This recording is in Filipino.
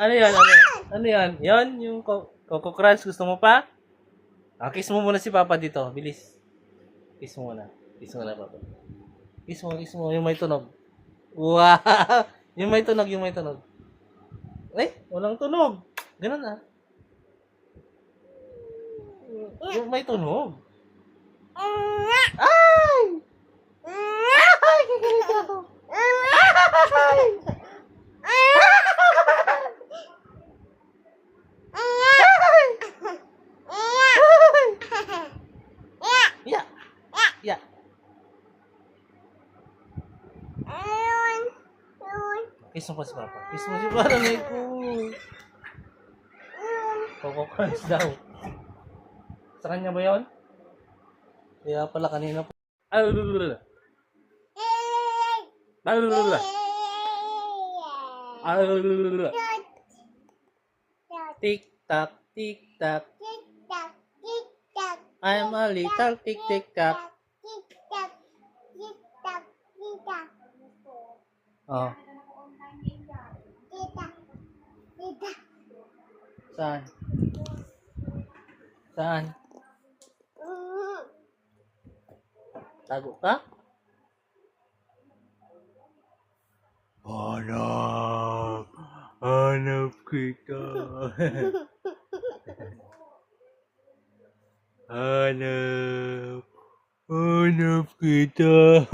Ano yan? Ano yan? Yan, yung Coco Crunch. Gusto mo pa? Kiss mo muna si Papa dito. Bilis. Kiss mo muna. Kiss mo na, Papa. Kiss mo, kiss mo. Yung may tunog. Wow! Yung may tunog, yung may tunog. Walang tunog. Ganun ah. Yung may tunog. Ay! Ay! Kikinig ako. Yeah. Yeah. Kiss mo pa si Papa. Kiss mo si Papa. Coco Crunch daw. Sa kanya ba yun? Kaya pala kanina po. Tick tock, tick tock. I'm a little tick tick tock. Oh. Saan? Saan? Tago ka? Hanap! Hanap kita! Hanap! Hanap kita!